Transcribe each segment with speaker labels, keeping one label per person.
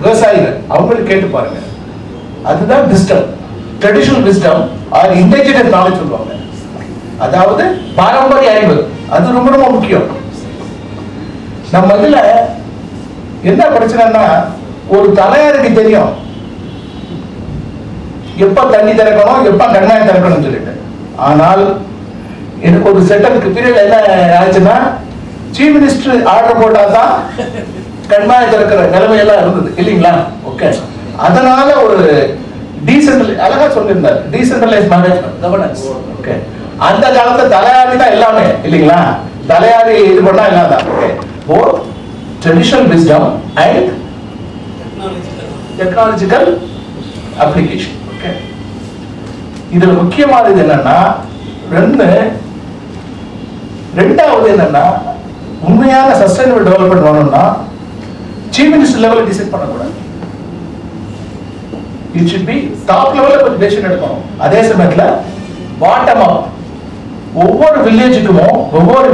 Speaker 1: விவசாயிகள் அவங்களுக்கு கேட்டு பாருங்க. அதுதான் wisdom, traditional wisdom or indigenous knowledge சொல்லுவாங்க. அதாவது பாரம்பரிய அறிவு, அது ரொம்ப ரொம்ப முக்கியம். நம்ம இதுல என்ன பிரச்சனைன்னா, ஒரு தலையாருக்கு தெரியும் எப்ப தண்ணி திறக்கணும், எப்ப கண்மாயம் திறக்கணும் சொல்லிட்டு. ஆனால் எனக்கு ஒரு செட்டப் பீரியட் என்ன ஆச்சுன்னா, சீஃப் மினிஸ்டர் ஆர்டர் போட்டாதான் கண்மாயம் திறக்கிற நிலைமையெல்லாம் இருந்தது இல்லைங்களா? ஓகே, அதனால ஒரு அழகா சொல்லியிருந்தார், டீசென்ட்ரலைஸ் மேனேஜ்மெண்ட் கவர்னன்ஸ். ஓகே, அந்த காலத்துல தலையாரி தான் எல்லாமே இல்லைங்களா? தலையாரி இது பண்ணா எல்லாம் தான். Okay, both traditional wisdom and technological application. Okay, இதுல முக்கியமானது என்னன்னா ரெண்டாவது என்னன்னா, உண்மையான சஸ்டைனபிள் டெவலப்மெண்ட் வரணும்னா சீஃப் மினிஸ்டர் லெவலில் டிசைட் பண்ணக்கூடாது. இட் ஷுட் பி டாப் லெவலில் கொஞ்சம் டெசிஷன் எடுக்கணும். அதே சமயத்துல பாட்டம் அப் ஒவ்வொரு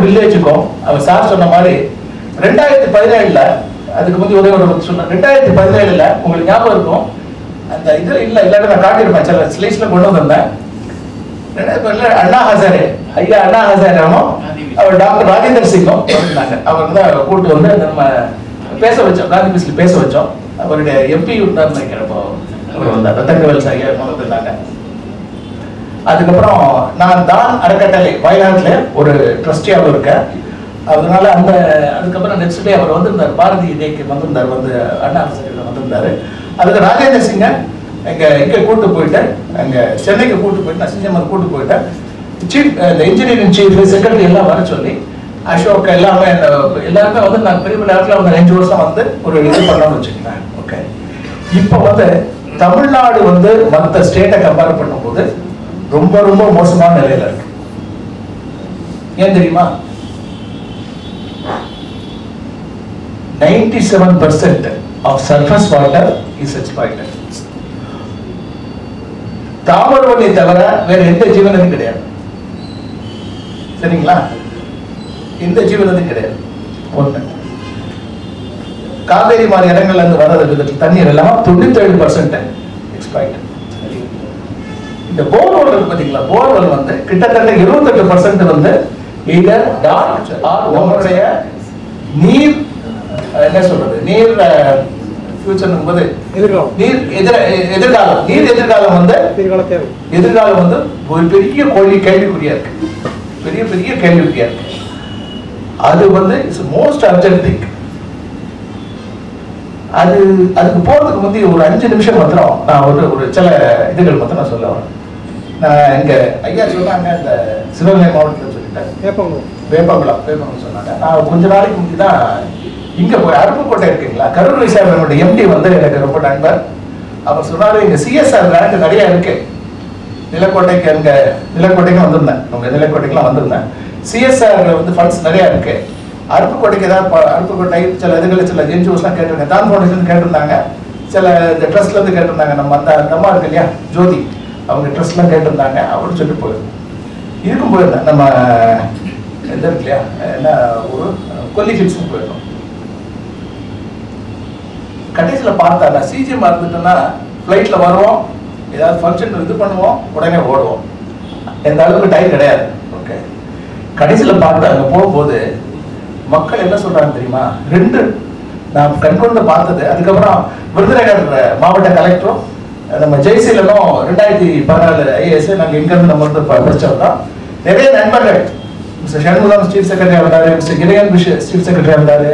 Speaker 1: வில்லேஜுக்கும் அவர் சார் சொன்ன மாதிரி 2017 அதுக்கு முந்தைய ஒரே ஒரு சொன்ன 2017 உங்களுக்கு ஞாபகம் இருக்கும், அந்த இது இல்லாட்டி நான் காட்டியிருப்பேன், சில ஸ்லைட்ஸ்ல கொண்டு வந்திருந்தேன். அண்ணா ஹசாரே, ஐயா அண்ணா ஹசாரேவும் அவர் டாக்டர் ராஜேந்திர சிங்கும் இருந்தாங்க. அவர் தான் கூட்டு வந்து நம்ம பேச வச்சோம், காந்தி மிஸ்ல பேச வச்சோம். அவருடைய எம்பி நினைக்கிறப்போ அவர் வந்தார், தங்கவேல் சார் வந்திருந்தாங்க. அதுக்கப்புறம் நான் தான் அறக்கட்டளை வயநாட்டுல ஒரு ட்ரஸ்டியாகவும் இருக்கேன். அதனால அதுக்கப்புறம் நெக்ஸ்ட் டே அவர் வந்திருந்தார், பாரதி டேக்கு வந்திருந்தார், வந்து அண்ணா ஹசாரே வந்திருந்தாரு. அதுக்கு ராஜேந்திர சிங்க இங்க கூட்டு போயிட்டு, அங்க சென்னைக்கு கூட்டு போயிட்டு, நான் சிங்கமர் கூட்டு போயிட்டேன். சீஃப் இன்ஜினியரிங் சீஃப் செக்ரட்டரி எல்லாம் வர சொல்லி, அசோக் எல்லாருமே வந்து நான் பெரிய பெரிய இடத்துல வந்து 5 வருஷம் வந்து ஒரு இது பண்ணணும்னு வச்சுக்கிறேன். ஓகே, இப்போ வந்து தமிழ்நாடு வந்து மற்ற ஸ்டேட்டை கம்பேர் பண்ணும்போது ரொம்ப ரொம்ப மோசமான நிலையில இருக்கு. ஏன் தெரியுமா? 97% of surface water is exploited. Thamirabarani தவிர வேற எந்த ஜீவனதும் கிடையாது. சரிங்களா? எந்த ஜீவனதும் கிடையாது. ஒண்ணு, காவேரி மாதிரி இடங்கள்ல இருந்து வர்றது தண்ணீர் எல்லாம் 97% எக்ஸ்பிளாய்ட். இந்த போர்வெல் இருக்கு பாத்தீங்களா, போர்வெல் வந்து கிட்டத்தட்ட 28% வந்து either dark or நம்மளுடைய நீர் என்ன சொல்றது, நீர் ஃபியூச்சர் போது எதிர்காலம் வந்து ஒரு பெரிய கேள்விக்குறியா இருக்கு, பெரிய கேள்விக்குறியா இருக்கு. அது வந்து இட்ஸ் மோஸ்ட் அர்ஜென்ட் திங். அதுக்கு போறதுக்கு முந்தைய ஒரு 5 நிமிஷம் மாத்திரம் நான் ஒரு சில இதுகள் மாத்திரம் நான் சொல்ல வரேன். நான் இங்க ஐயா சொன்னாங்க, இந்த சிவகங்கை மாவட்டத்தில் சொல்லிட்டேன், வேப்பங்குளம் சொன்னாங்க. நான் கொஞ்ச நாளைக்கு முந்தி தான் இங்க போய் அருப்புக்கோட்டை இருக்குங்களா, கரூர் விசாரணை எம்டி வந்து எனக்கு ரொம்ப நண்பர். அவர் சொன்னாரு, இங்க சிஎஸ்ஆர் கிராண்ட் நிறைய இருக்கு. நிலக்கோட்டைக்கு வந்திருந்தேன், உங்க நிலக்கோட்டைக்குலாம் வந்திருந்தேன். சிஎஸ்ஆர் வந்து ஃபண்ட்ஸ் நிறைய இருக்கு. அருப்புக்கோட்டைக்கு ஏதாவது அருப்புக்கோட்டை சில இதுகளை சில என்ஜிஓஸ்லாம் கேட்டிருக்கேன், தான் ஃபவுண்டேஷன் கேட்டிருந்தாங்க, சில இந்த ட்ரஸ்ட்ல இருந்து கேட்டிருந்தாங்க. நம்ம அந்த அம்மா இருக்கு இல்லையா ஜோதி, அவங்க ட்ரஸ்ட்லாம் கேட்டிருந்தாங்க. அவரு சொல்லி போயிருந்தேன், இதுக்கும் போயிருந்தேன். நம்ம இது இருக்கு இல்லையா, என்ன ஒரு கொல்லி ஹில்ஸும் போயிருந்தோம். கடைசியில் பார்த்தா சிஜிஎம் இருந்துட்டோம்னா ஃப்ளைட்ல வருவோம், ஏதாவது ஃபங்க்ஷன் இது பண்ணுவோம், உடனே ஓடுவோம். எந்த அளவுக்கு டைம் கிடையாது. ஓகே, கடைசியில் பார்த்தா அங்கே போகும்போது மக்கள் என்ன சொல்றாங்க தெரியுமா? 2 நான் கண்கொண்டு பார்த்தது. அதுக்கப்புறம் விருதுநகர் மாவட்ட கலெக்டரும் நம்ம ஜெய்சீலனும் 2014 ஐஏஎஸ் நாங்கள் எங்கிருந்து நம்ம வந்து படிச்சோம் தான். நிறைய நண்பர்கள், மிஸ்டர் சண்முகம் சீஃப் செக்ரட்டரி வந்தாரு, மிஸ்டர் கிரகன் சீஃப் செக்ரட்டரி வந்தாரு,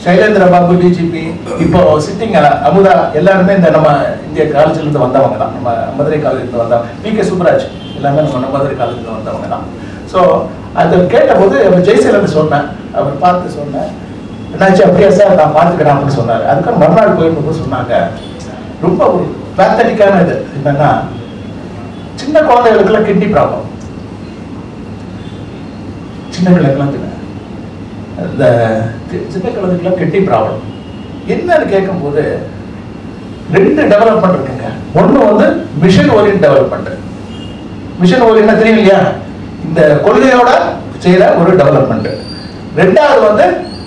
Speaker 1: சைலேந்திர பாபு டிஜிபி, இப்போ சிட்டிங் அமுதா, எல்லாருமே இந்த நம்ம இந்திய காலேஜ்ல இருந்து வந்தவங்க தான், நம்ம மதுரை காலேஜ்ல இருந்து வந்தவங்க. PK சுப்ராஜ் எல்லாமே நம்ம மதுரை காலேஜ்ல வந்தவங்க தான். ஸோ அது கேட்டபோது ஜெய்சீலன் சொன்னேன், அவர் பார்த்து சொன்னேன், என்னாச்சு அப்படியா சார் நான் பார்த்துக்கிறேன் அப்படின்னு சொன்னார். அதுக்கு மறுநாள் போயிருந்தபோது சொன்னாங்க, ரொம்ப ஒரு பேத்தட்டிக்கான இது என்னன்னா, சின்ன குழந்தைகளுக்குலாம் கிட்னி ப்ராப்ளம், சின்ன குழந்தைகளுக்குலாம் இந்த சின்ன குழந்தைகளுக்குலாம் கிட்னி ப்ராப்ளம் என்னன்னு கேட்கும்போது 2 டெவலப்மெண்ட் இருக்குங்க. ஒன்று வந்து mission orient development. Mission orient தெரியும் இல்லையா, இந்த கொள்கையோட செய்யற ஒரு டெவலப்மெண்ட். 2வது வந்து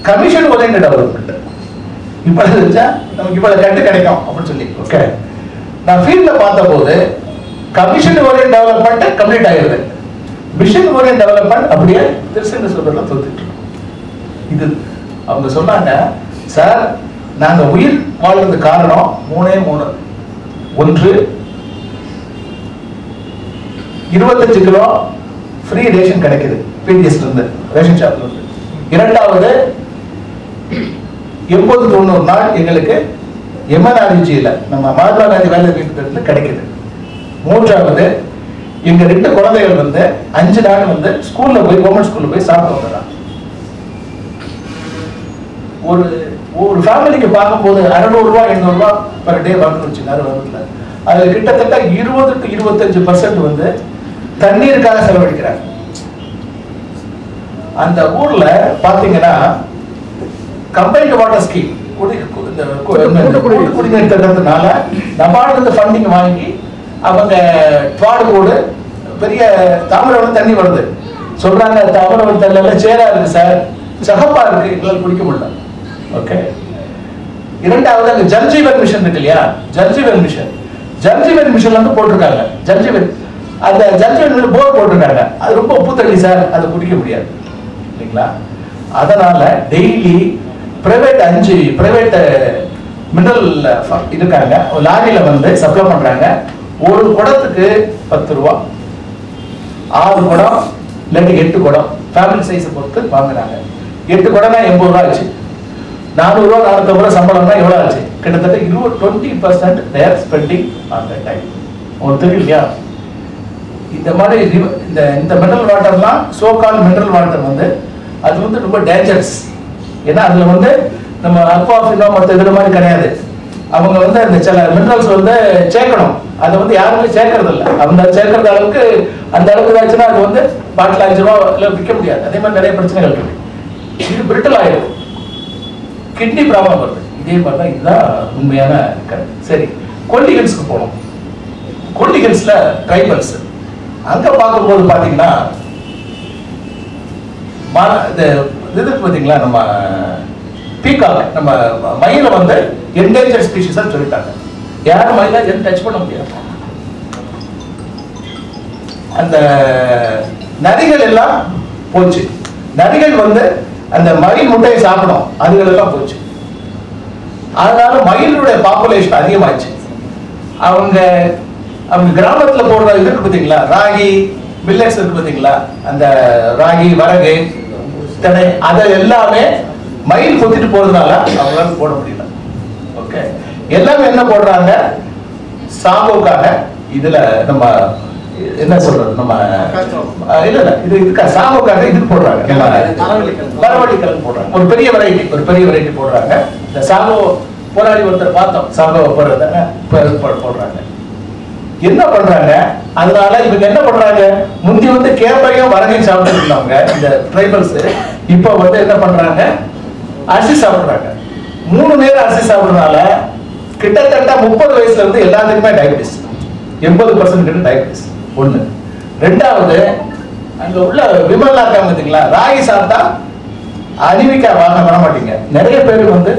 Speaker 1: கமிஷன் ஓரியன்ட் டெவலப்மெண்ட். இவ்வளவு வச்சா நமக்கு இவ்வளவு கட்டு கிடைக்கும் அப்படின்னு சொல்லி. ஓகே, நான் ஃபீல்ட்ல பார்த்த போது கமிஷன் ஓரியன்ட் டெவலப்மெண்ட் கம்ப்ளீட் ஆயிருது, மிஷன் ஓரியன்ட் டெவலப்மெண்ட் அப்படியே திருச்செந்தூர் சொல்றதுல தோத்துட்டு. இது அவங்க சொன்னாங்க, சார் நாங்க உயிர் வாழ்றது காரணம் 3. ஒன்று, 25 கிலோ ஃப்ரீ ரேஷன் கிடைக்குது பிடிஎஸ்ல இருந்து, ரேஷன் ஷாப்ல இருந்து. இரண்டாவது, 80-90 நாள் எங்களுக்கு எம்என்ஆர்ஜியில நம்ம மகாத்மா காந்தி வேலை திட்டத்துல கிடைக்குது. மூன்றாவது, எங்க 2 குழந்தைகள் வந்து 5 நாள் வந்து ஸ்கூல்ல போய் கவர்மெண்ட் ஸ்கூல்ல போய் சாப்பிட வந்துடுறாங்க. ஒரு ஃபேமிலிக்கு பார்க்கும்போது 600 ரூபாய் 800 ரூபாய் பர் டே வரணும்னு வச்சுக்காரு வருதுல. அதுல கிட்டத்தட்ட 20 to 25% வந்து தண்ணீருக்காக செலவழிக்கிறாங்க. அந்த ஊர்ல பாத்தீங்கன்னா கம்பைன்டு வாட்டர் ஸ்கீம் குடிநீர் திட்டத்தினால நபார்டு ஃபண்டிங் வாங்கி அவங்க ட்வாடு கோடு பெரிய தாமிரவளம் தண்ணி வருது சொல்றாங்க. தாமிரவளம் தண்ணில சேரா இருக்கு சார், சகப்பா இருக்கு, எங்களால் குடிக்க முடியல. ஓகே, இரண்டாவது அங்க ஜல்ஜீவன் மிஷன் இருக்கு இல்லையா, ஜல்ஜீவன் மிஷன்ல வந்து போட்டிருக்காங்க ஜல்ஜீவன், அந்த ஜல்ஜீவன் போர் போட்டிருக்காங்க. அது ரொம்ப உப்பு தண்ணி சார், அதை குடிக்க முடியாது இல்லைங்களா. அதனால டெய்லி பிரைவேட் 5 பிரைவேட் மினரல் இருக்காங்க, லாரியில வந்து சப்ளை பண்றாங்க. ஒரு குடத்துக்கு 10 ரூபா, 6 குடம் இல்லாட்டி 8 குடம் ஃபேமிலி சைஸை பொறுத்து வாங்குறாங்க. 8 குடம்னா 80 ரூபா ஆச்சு. 400 ரூபா 450 ரூபா சம்பளம்னா எவ்வளவு ஆச்சு? கிட்டத்தட்ட 20% they are spending on that time. உங்களுக்கு தெரியும் இல்லையா? இந்த மாதிரி இந்த மினரல் வாட்டர்லாம் சோ கால் மினரல் வாட்டர் வந்து அது வந்து ரொம்ப டேஞ்சரஸ். ஏன்னா அதுல வந்து நம்ம அல்பாஃபினோ மற்ற இதுல மாதிரி கிடையாது. அவங்க வந்து அந்த சில மினரல்ஸ் வந்து சேர்க்கணும், அதை வந்து யாருமே சேர்க்கறது இல்லை. அவங்க சேர்க்கறது அளவுக்கு அந்த அளவுக்கு ஆச்சுன்னா அது வந்து பாட்டில் 5 ரூபா விற்க முடியாது. அதே மாதிரி நிறைய பிரச்சனைகள் இருக்கு. இது பிரிட்டல் ஆயிடும், கிட்னி ப்ராப்ளம் வருது. இதே மாதிரி தான் இதுதான் உண்மையான கருத்து. சரி, கொல்லி ஹில்ஸ்க்கு போனோம். கொல்லி ஹில்ஸ்ல ட்ரைபல்ஸ் அங்க பார்க்கும்போது பாத்தீங்கன்னா இது பாத்தீங்களா, நம்ம பீகாக் நம்ம மயில வந்து என்டேஞ்சர் ஸ்பீஷிஸ் சொல்லிட்டாங்க. யாரும் மயில டச் பண்ண முடியாது. அந்த நரிகள் எல்லாம் போச்சு. நரிகள் வந்து அந்த மயில் முட்டையை சாப்பிடும், அதுகள் எல்லாம் போச்சு. அதனால மயிலுடைய பாப்புலேஷன் அதிகமாச்சு. அவங்க கிராமத்துல போடுற இது இருக்கு பாத்தீங்களா, ராகி மில்லட்ஸ் இருக்கு பாத்தீங்களா, அந்த ராகி வரகு திணை அதை எல்லாமே மயில் கொத்திட்டு போறதுனால அவங்களால போட முடியல. ஓகே, எல்லாமே என்ன போடுறாங்க சாகோக்காக. இதுல நம்ம என்ன சொல்றது, நம்ம இல்ல இதுக்கு சாகோக்காக இது போடுறாங்க, மரவள்ளி கிழங்கு போடுறாங்க. ஒரு பெரிய வெரைட்டி போடுறாங்க. இந்த சாகோ போராடி ஒருத்தர் பார்த்தோம், சாகோ போடுறாங்க. என்ன பண்றாங்க, அதனால இவங்க என்ன பண்றாங்க, முந்தி வந்து கேப்பையும் வரகையும் சாப்பிட்டு இருந்தாங்க இந்த ட்ரைபல்ஸ். இப்ப வந்து என்ன பண்றாங்க, அரிசி சாப்பிடுறாங்க. 3 நேரம் அரிசி சாப்பிடுறதுனால கிட்டத்தட்ட 30 வயசுல இருந்து எல்லாத்துக்குமே டயபிட்டிஸ், 80% கிட்ட டயபிட்டிஸ். ஒண்ணு. ரெண்டாவது, அங்க உள்ள விமலா இருக்காங்க பாத்தீங்களா, ராகி சாப்பிட்டா அனிமிக்கா வர மாட்டீங்க. நிறைய பேர் வந்து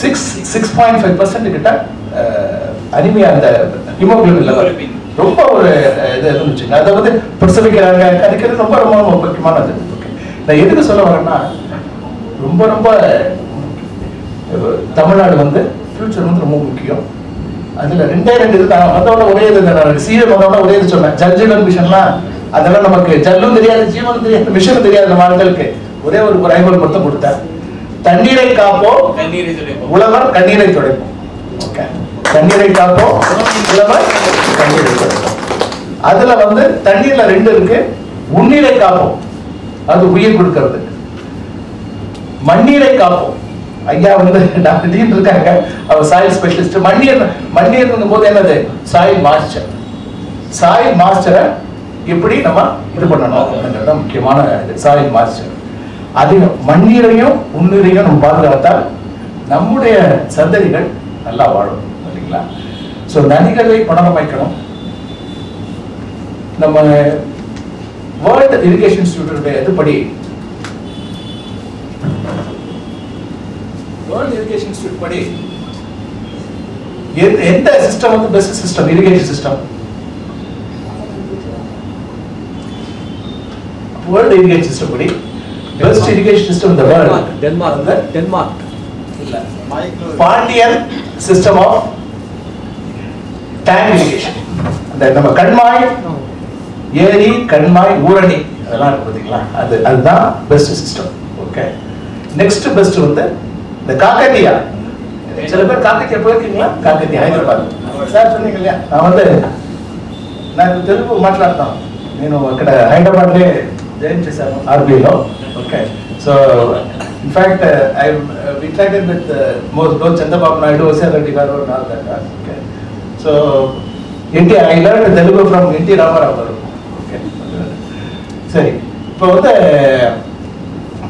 Speaker 1: 6.5% கிட்ட அனிமியா, அந்த ஹீமோகுளோபின் லெவல் ரொம்ப ஒரு இது இருந்துச்சுங்க. அதை வந்து பிரசவிக்கிறாங்க, கணிக்கிறது ரொம்ப ரொம்ப முக்கியமானது. நான் எதுக்கு சொல்ல வரேன்னா, ரொம்ப தமிழ்நாடு வந்து ஃபியூச்சர் வந்து ரொம்ப முக்கியம். அதுல 2 இது தான். அதோட ஒரே இது சீரம் அதோட ஒரே இது சொன்னேன், ஜல்ஜீவன் மிஷன்லாம் அதெல்லாம் நமக்கு ஜல்லும் தெரியாது, ஜீவனும் தெரியாது, மிஷனும் தெரியாது. நம்ம ஆட்களுக்கு ஒரே ஒரு ஐம்பது மட்டும் கொடுத்தேன். தண்ணீரை காப்போம், உழவர் கண்ணீரை துடைப்போம். ஓகே, தண்ணீரை காப்போம், உழவர் கண்ணீரை துடைப்போம். அதுல வந்து தண்ணீர்ல 2 இருக்கு. உண்ணீரை காப்போம், அது உயிர் கொடுக்கிறது. மண்ணீரை காப்போம். ஐயா வந்து டாக்டர் டீன் இருக்காங்க, அவர் சாயில் ஸ்பெஷலிஸ்ட். மண்ணீர் போது என்னது, சாயில் மாய்ஸ்சர். சாயில் மாய்ஸ்சரை எப்படி நம்ம இது பண்ணணும், முக்கியமான சாயில் மாய்ஸ்சர். அதிகம் மண்ணீரையும் உண்ணீரையும் நம்ம பாதுகாத்தால் நம்முடைய சந்ததிகள் நல்லா வாழும் இல்லைங்களா. ஸோ நதிகளை புனரமைக்கணும். நம்ம வேர்ல்ட் இரிகேஷன் இன்ஸ்டிடியூட் இதுபடி வேர்ல்ட் இரிகேஷன் இன்ஸ்டிடியூட் படி எந்த சிஸ்டம் வந்து best system irrigation system? World irrigation system படி பெஸ்ட் இரிகேஷன் சிஸ்டம் இந்த வேர்ல்ட்
Speaker 2: டென்மார்க்
Speaker 1: இல்ல Pandian system of tank irrigation. அந்த நம்ம கண்மாய் ஏரி கண்மாய் ஊரணி அதெல்லாம் இருக்கு பாத்தீங்களா, அதுதான் best system. Okay, next best வந்து இந்த காக்கத்தியா. சில பேர் காக்கத்தியா போயிருக்கீங்களா? காக்கத்தியா హైదరాబాద్ సార్ சொன்னீங்க இல்லையா? నాకు తెలుగు మాట్లాడతాను. నేను ఇక్కడ హైదరాబాద్లో జాయిన్ చేశాను ఆర్బీఐలో. Okay, so in fact I interacted with both Chandrababu Naidu, Vaseer Reddy garu and all that. Okay, so I learned Telugu from N.T. Ramarao garu. Okay, சரி. இப்போ வந்து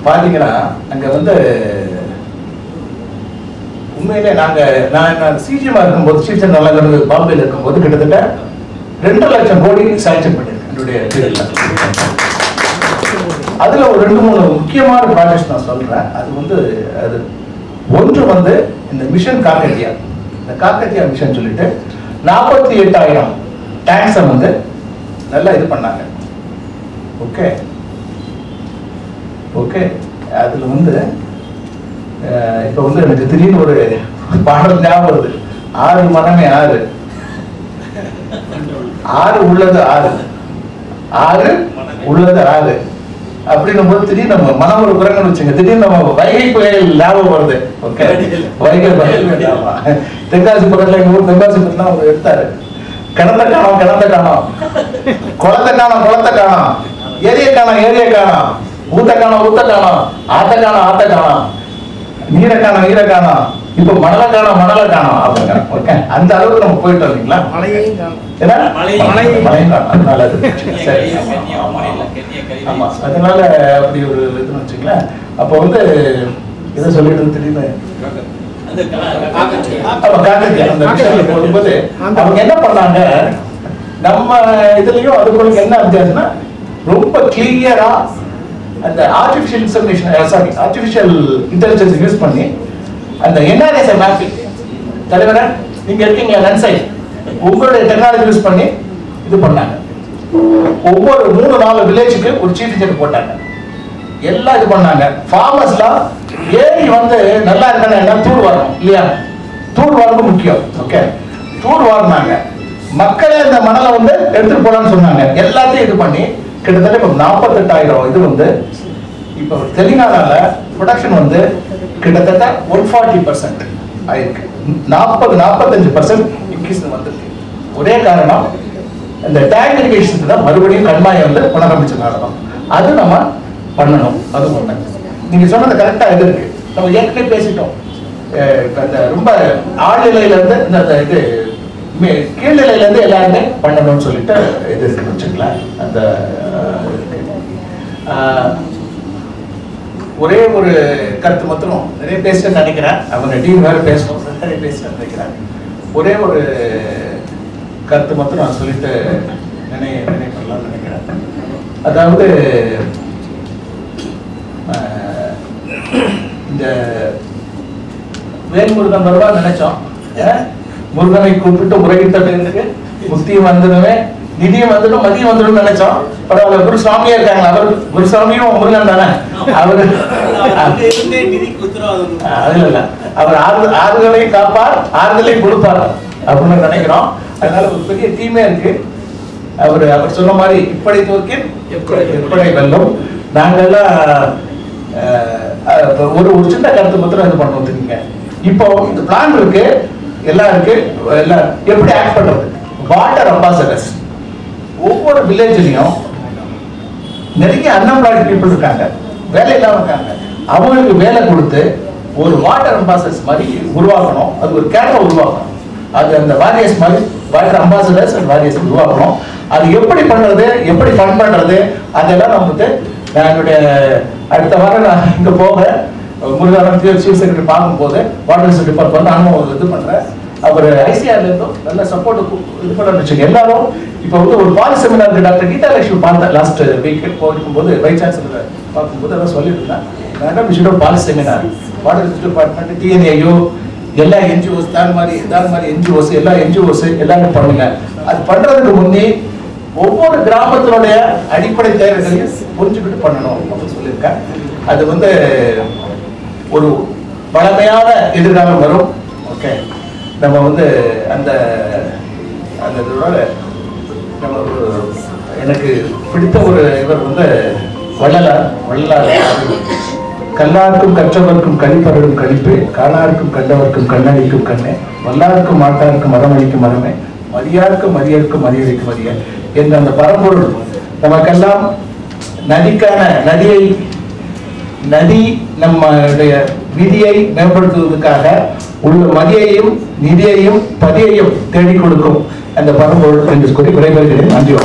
Speaker 1: பாத்தீங்கன்னா அங்க வந்து உண்மையிலே நான் சிஜிஎம் இருக்கும்போது சீஃப் நல்லா பாம்பேல இருக்கும்போது கிட்டத்தட்ட 2 லட்சம் கோடி சாங்ஷன் பண்ணிருக்கேன் என்னுடைய பீரியட்ல. அதுல ஒரு 2-3 முக்கியமான ப்ராஜெக்ட்ஸ் நான் சொல்றேன். அது வந்து அது ஒன்று வந்து இந்த மிஷன் காக்கத்தியா. இந்த காக்கத்தியா மிஷன் சொல்லிட்டு 48,000 டேங்க்ஸை வந்து நல்லா இது பண்ணாங்க. ஓகே ஓகே, அதுல வந்து இப்ப வந்து எனக்கு திடீர்னு ஒரு பாடல் ஞாபகம் வருது. 6 மனமே 6 உள்ளது 6 உள்ளது 6 அப்படின்னும் போது திடீர்னு நம்ம மனம் ஒரு குரங்கன்னு வச்சுங்க, திடீர்னு நம்ம வைகை புயல் ஞாபகம் வருது. ஓகே, வைகை புயல் தென்காசி பக்கத்துல எங்க ஊர் தென்காசி பக்கத்துல அவர் எடுத்தாரு. கிணத்த காணோம் குளத்தை காணோம் ஏரியை காணோம் ஊத்த காணோம் ஆத்த காணோம் நீரை காணோம் இப்ப மணலை காணோம் அப்படிங்க. ஓகே, அந்த அளவுக்கு நம்ம போயிட்டோம் இல்லைங்களா? ஆமா, அதனால அப்படி ஒரு இதுன்னு வச்சுங்களேன். அப்ப வந்து இதை சொல்லிட்டு திடீர்னு போகும்போது அவங்க என்ன பண்ணாங்க, நம்ம இதுலயும் அதுக்கு என்ன வித்தியாசம்னா ரொம்ப கிளியரா அந்த ஆர்டிபிஷியல் இன்டெலிஜென்ஸ் யூஸ் பண்ணி அந்த என்ஆர்எஸ் மேப்பிங். தலைவர நீங்க இருக்கீங்களா நன்சை, உங்களுடைய டெக்னாலஜி யூஸ் பண்ணி இது பண்ணாங்க. ஒவ்வொரு 3-4 வில்லேஜுக்கு ஒரு சீஃப் இன்ஜினியர் போட்டாங்க. எல்லாம் இது பண்ணாங்க. ஃபார்மர்ஸ்லாம் ஏரி வந்து நல்லா இருக்கா தூர் வரணும் இல்லையா? தூர் வரணும் முக்கியம். ஓகே, தூர் வாரினாங்க. மக்களே அந்த மணலை வந்து எடுத்துட்டு போலான்னு சொன்னாங்க. எல்லாத்தையும் இது பண்ணி கிட்டத்தட்ட இப்போ 48,000 இது வந்து இப்போ தெலுங்கானால ப்ரொடக்ஷன் வந்து கிட்டத்தட்ட 140% ஆயிருக்கு. 40-45% இன்க்ரீஸ் வந்திருக்கு. ஒரே காரணம் இந்த டேங்க் இரிகேஷன் தான் மறுபடியும் கண்மாயை வந்து புனரமைச்சதுனால தான். அது நம்ம பண்ணணும். அது ஒண்ணு. நீங்க சொன்னது கரெக்டா இது இருக்கு. நம்ம ஏற்கனவே பேசிட்டோம். அந்த ரொம்ப ஆழ்நிலையில இருந்து இந்த இது கீழ்நிலையில இருந்து எல்லாருமே பண்ணணும்னு சொல்லிட்டு இது இருக்குன்னு வச்சுக்கலாம். அந்த ஒரே ஒரு கருத்து மாத்திரம் நிறைய பேசுறேன்னு நினைக்கிறேன். அவங்க டீம் வேற பேசணும், நிறைய பேசுறேன்னு நினைக்கிறேன். ஒரே ஒரு கருத்து மாத்திரம் நான் சொல்லிட்டு நினைக்கலாம்னு நினைக்கிறேன். அதாவது இந்த வேல்முருகன் வருவான்னு நினைச்சோம். முருகனை கூப்பிட்டு முறையிட்டதுக்கு முக்தியும் வந்துடுவே, நிதியும் வந்துடும், மதியம் வந்துடும் நினைச்சோம். பரவாயில்ல, குருசாமியா இருக்காங்க. அவர் குருசாமியும் முருகன் தானே. அவரு அது இல்ல, அவர் ஆறுதலையும் காப்பார், ஆறுதலையும் கொடுப்பார் அப்படின்னு நினைக்கிறோம். அதனால ஒரு பெரிய டீமே இருக்கு. அவர் சொன்ன மாதிரி இப்படி தோற்கின் எப்படி வெல்லும். நாங்கெல்லாம் ஒரு சின்ன கருத்து மாத்திரம் இது பண்ண வந்துருக்கீங்க. இப்போ இந்த பிளான் இருக்கு, எல்லாம் இருக்கு. எல்லாம் எப்படி ஆக்ட் பண்றது? வாட்டர் அம்பாசடர்ஸ் ஒவ்வொரு வில்லேஜ்லயும் நிறைய அன்எம்ப்ளாய்டு பீப்புள் இருக்காங்க, வேலை இல்லாம இருக்காங்க. அவங்களுக்கு வேலை கொடுத்து ஒரு வாட்டர் அம்பாசடர்ஸ் மாதிரி உருவாக்கணும். அது ஒரு கேடரை உருவாக்கணும். அது அந்த வாரியர்ஸ் மாதிரி வாட்டர் அம்பாசடர்ஸ் அண்ட் வாரியர்ஸ் உருவாக்கணும். அது எப்படி பண்றது, எப்படி ஃபண்ட் பண்றது, அதெல்லாம் நமக்கு நான் என்னுடைய அடுத்த வாரம் நான் இங்க போகிறேன். முருகானந்த் சீஃப் செக்ரட்டரி பார்க்கும்போது வாட்டர் டிபார்ட்மெண்ட் அனுபவம் இது பண்றேன். அவர் ஐசிஆர்ல இருந்தும் நல்ல சப்போர்ட் இது பண்ண வச்சுங்க. எல்லாரும் இப்போ வந்து ஒரு பாலி செமினாருக்கு டாக்டர் கீதா லட்சுமி பார்த்தேன் லாஸ்ட் வீக் போயிருக்கும்போது வைஸ் சான்சலர் பார்க்கும்போது அதான் சொல்லிட்டு இருந்தேன். Madam, we should have policy seminar. Water Resources Department, TNAU, எல்லா NGOs தான் மாதிரி NGOs எல்லா NGOs எல்லாரும் பண்ணுங்க. அது பண்றதுக்கு முன்னே ஒவ்வொரு கிராமத்தினுடைய அடிப்படை தேவைகளையும் புரிஞ்சுக்கிட்டு பண்ணணும் அப்படின்னு சொல்லியிருக்கேன். அது வந்து ஒரு பழமையான எதிர்காலம் வரும். ஓகே, நம்ம வந்து அந்த அந்த நம்ம எனக்கு பிடித்த ஒரு இவர் வந்து வள்ளலார் கல்லாருக்கும் கற்றவர்க்கும் கழிப்பவரும் கழிப்பு, காணாருக்கும் கண்டவர்க்கும் கண்ணடிக்கும் கண்ணே, வல்லாருக்கும் மாட்டாருக்கும் மரமளிக்கும் மரமே, மதியாருக்கும் மதியருக்கும் மதியடிக்கும் மதிய என்ற அந்த பரம்பொருள் நமக்கெல்லாம் நதி நம்முடைய விதியை மேம்படுத்துவதற்காக உள்ள மதியையும் நிதியையும் பதியையும் தேடிக் கொடுக்கும் அந்த பரம்பொருள் என்று கூறி விடைபெறுகிறேன். நன்றி.